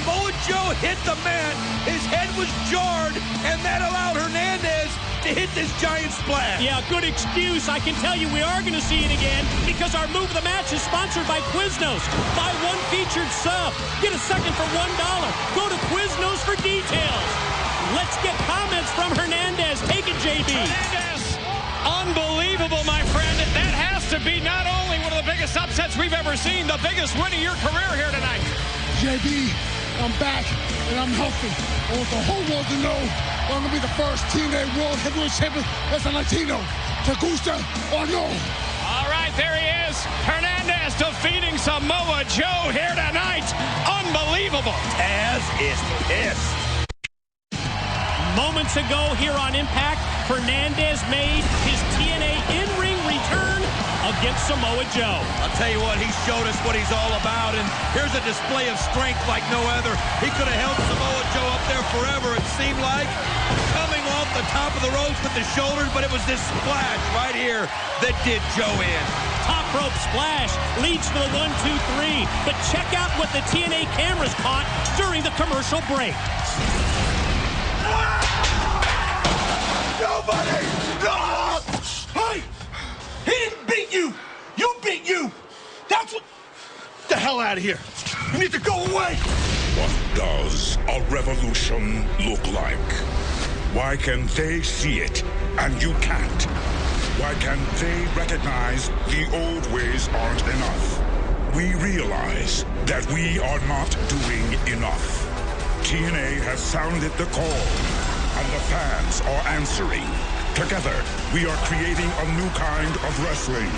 Samoa Joe hit the man. His head was jarred, and that allowed Hernandez to hit this giant splash. Yeah, good excuse. I can tell you we are going to see it again because our move of the match is sponsored by Quiznos. Buy one featured sub. Get a second for $1. Go to Quiznos for details. Let's get comments from Hernandez. Take it, JB. Hernandez, unbelievable, my friend. That has to be not only one of the biggest upsets we've ever seen, the biggest win of your career here tonight. JB, I'm back, and I'm healthy. I want the whole world to know I'm going to be the first TNA World Heavyweight Champion as a Latino. ¿Te gusta or no? All right, there he is. Hernandez defeating Samoa Joe here tonight. Unbelievable. Taz is pissed. Moments ago here on Impact, Hernandez made his TNA in-ring return against Samoa Joe. I'll tell you what, he showed us what he's all about, and here's a display of strength like no other. He could have held Samoa Joe up there forever, it seemed like, coming off the top of the ropes with the shoulders, but it was this splash right here that did Joe in. Top rope splash leads to the 1-2-3, but check out what the TNA cameras caught during the commercial break. Nobody! No! Hey! He didn't beat you! You beat you! That's what... Get the hell out of here! You need to go away! What does a revolution look like? Why can they see it and you can't? Why can they recognize the old ways aren't enough? We realize that we are not doing enough. TNA has sounded the call, and the fans are answering. Together, we are creating a new kind of wrestling.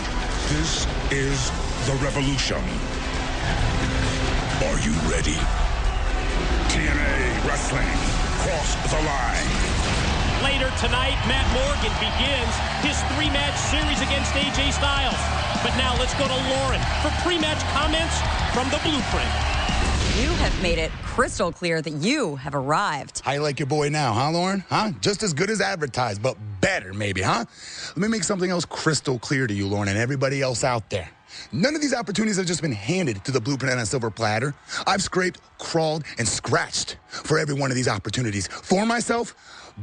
This is the revolution. Are you ready? TNA Wrestling, cross the line. Later tonight, Matt Morgan begins his three-match series against AJ Styles. But now let's go to Lauren for pre-match comments from the Blueprint. You have made it crystal clear that you have arrived. How you like your boy now, huh, Lauren? Huh? Just as good as advertised, but better, maybe, huh? Let me make something else crystal clear to you, Lauren, and everybody else out there. None of these opportunities have just been handed to the Blueprint on a silver platter. I've scraped, crawled, and scratched for every one of these opportunities. For myself,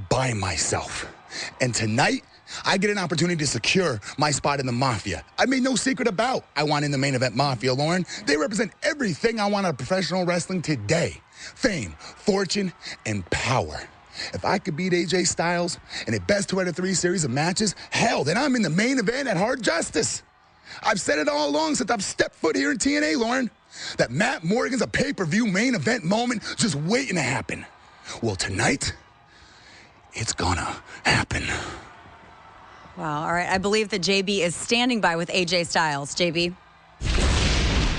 by myself. And tonight, I get an opportunity to secure my spot in the Mafia. I made no secret about I want in the main event Mafia, Lauren. They represent everything I want out of professional wrestling today. Fame, fortune, and power. If I could beat AJ Styles in a best 2 out of 3 series of matches, hell, then I'm in the main event at Hard Justice. I've said it all along since I've stepped foot here in TNA, Lauren, that Matt Morgan's a pay-per-view main event moment just waiting to happen. Well, tonight, it's gonna happen. Wow, all right. I believe that JB is standing by with AJ Styles. JB?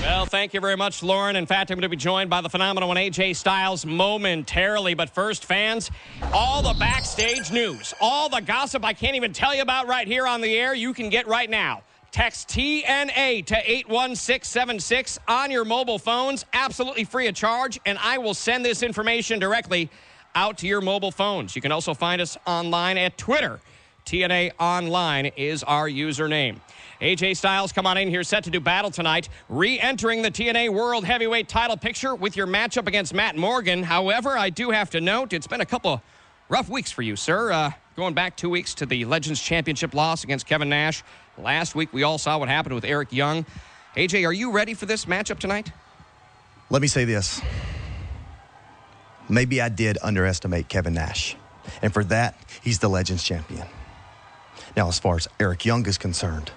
Well, thank you very much, Lauren. In fact, I'm going to be joined by the phenomenal one, AJ Styles, momentarily. But first, fans, all the backstage news, all the gossip I can't even tell you about right here on the air, you can get right now. Text TNA to 81676 on your mobile phones, absolutely free of charge, and I will send this information directly out to your mobile phones. You can also find us online at Twitter. TNA Online is our username. AJ Styles, come on in here, set to do battle tonight, re-entering the TNA World Heavyweight title picture with your matchup against Matt Morgan. However, I do have to note, it's been a couple rough weeks for you, sir. Going back 2 weeks to the Legends Championship loss against Kevin Nash. Last week, we all saw what happened with Eric Young. AJ, are you ready for this matchup tonight? Let me say this. Maybe I did underestimate Kevin Nash. And for that, he's the Legends Champion. Now, as far as Eric Young is concerned,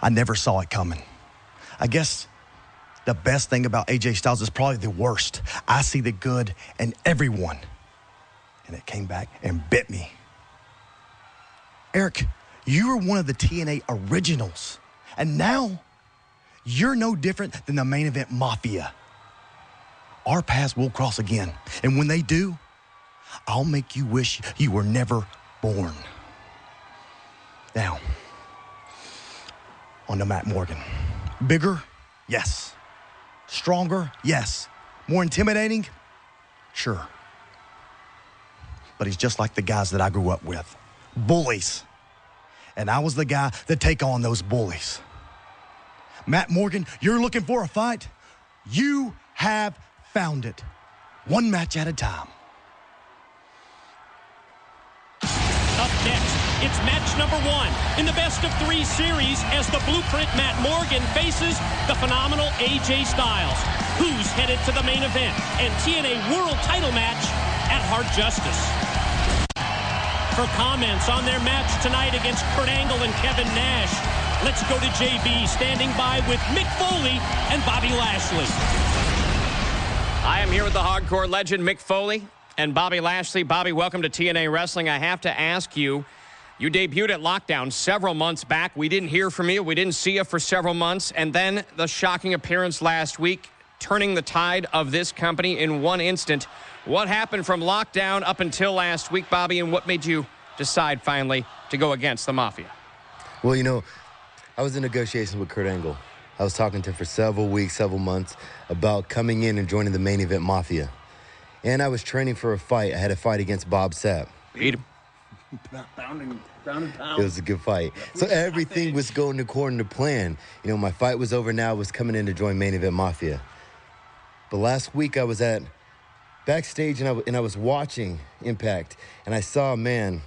I never saw it coming. I guess the best thing about AJ Styles is probably the worst. I see the good in everyone. And it came back and bit me. Eric, you were one of the TNA originals. And now, you're no different than the main event Mafia. Our paths will cross again. And when they do, I'll make you wish you were never born. Now, on to Matt Morgan. Bigger? Yes. Stronger? Yes. More intimidating? Sure. But he's just like the guys that I grew up with. Bullies. And I was the guy that take on those bullies. Matt Morgan, you're looking for a fight? You have found it, one match at a time. Up next, it's match number 1 in the best-of-3 series as the Blueprint Matt Morgan faces the phenomenal AJ Styles, who's headed to the main event and TNA World Title match at Hard Justice. For comments on their match tonight against Kurt Angle and Kevin Nash, let's go to JB standing by with Mick Foley and Bobby Lashley. I am here with the hardcore legend Mick Foley and Bobby Lashley. Bobby, welcome to TNA Wrestling. I have to ask you, you debuted at Lockdown several months back. We didn't hear from you. We didn't see you for several months. And then the shocking appearance last week, turning the tide of this company in one instant. What happened from Lockdown up until last week, Bobby, and what made you decide finally to go against the Mafia? Well, you know, I was in negotiations with Kurt Angle. I was talking to him for several weeks, several months about coming in and joining the Main Event Mafia. And I was training for a fight. I had a fight against Bob Sapp. Beat him. Pound and pound. It was a good fight. So everything was going according to plan. You know, my fight was over now. I was coming in to join Main Event Mafia. But last week I was at backstage and I was watching Impact, and I saw a man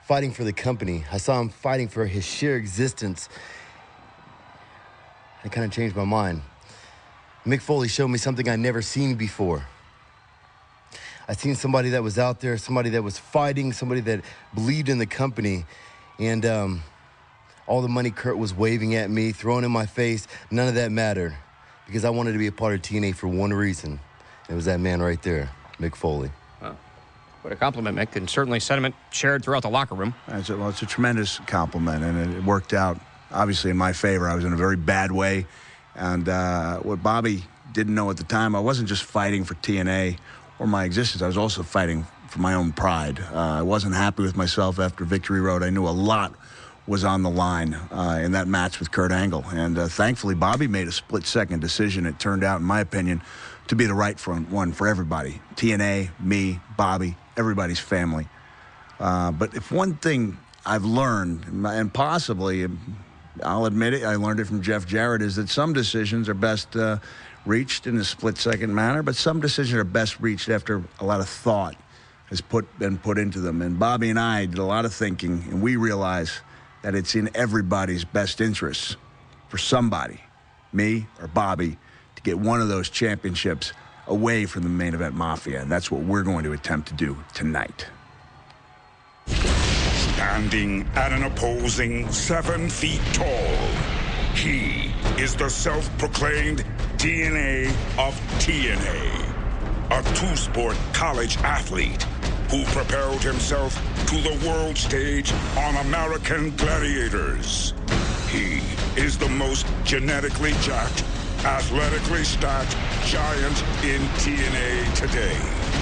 fighting for the company. I saw him fighting for his sheer existence. It kind of changed my mind. Mick Foley showed me something I'd never seen before. I seen somebody that was out there, somebody that was fighting, somebody that believed in the company. And all the money Kurt was waving at me, throwing in my face, none of that mattered. Because I wanted to be a part of TNA for one reason. It was that man right there, Mick Foley. Wow. What a compliment, Mick, and certainly sentiment shared throughout the locker room. It's a tremendous compliment, and it worked out, obviously, in my favor. I was in a very bad way. And what Bobby didn't know at the time, I wasn't just fighting for TNA or my existence. I was also fighting for my own pride. I wasn't happy with myself after Victory Road. I knew a lot was on the line in that match with Kurt Angle. And thankfully, Bobby made a split-second decision. It turned out, in my opinion, to be the right one for everybody. TNA, me, Bobby, everybody's family. But if one thing I've learned, and possibly, I'll admit it, I learned it from Jeff Jarrett, is that some decisions are best reached in a split-second manner, but some decisions are best reached after a lot of thought has been put into them. And Bobby and I did a lot of thinking, and we realized that it's in everybody's best interests for somebody, me or Bobby, to get one of those championships away from the Main Event Mafia. And that's what we're going to attempt to do tonight. Standing at an opposing 7 feet tall, he is the self-proclaimed DNA of TNA, a two-sport college athlete who propelled himself to the world stage on American Gladiators. He is the most genetically jacked, athletically stacked giant in TNA today.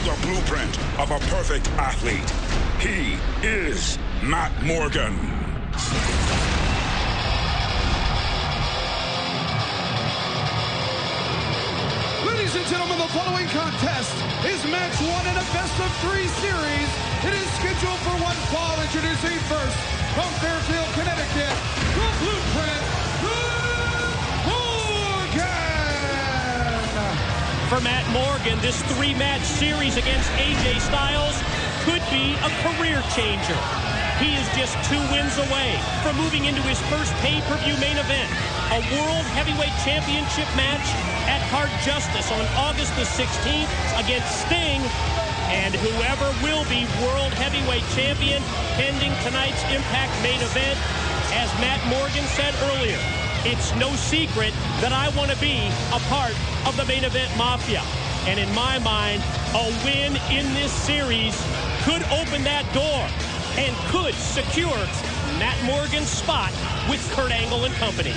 The blueprint of a perfect athlete. He is Matt Morgan. Ladies and gentlemen, the following contest is match 1 in a best-of-3 series. It is scheduled for one fall. Introducing first, from Fairfield, Connecticut, the Blueprint, Matt Morgan. For Matt Morgan, this 3-match series against AJ Styles could be a career changer. He is just 2 wins away from moving into his first pay-per-view main event, a World Heavyweight Championship match at Hard Justice on August the 16th against Sting and whoever will be World Heavyweight Champion pending tonight's Impact main event. As Matt Morgan said earlier, it's no secret that I want to be a part of the Main Event Mafia. And in my mind, a win in this series could open that door and could secure Matt Morgan's spot with Kurt Angle and company.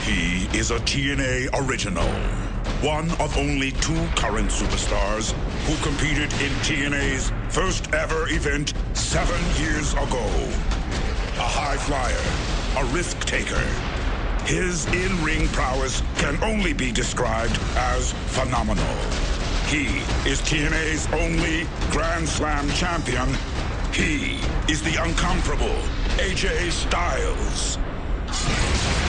He is a TNA original, one of only 2 current superstars who competed in TNA's first ever event 7 years ago. A high flyer, a risk taker. His in-ring prowess can only be described as phenomenal. He is TNA's only Grand Slam champion. He is the incomparable AJ Styles.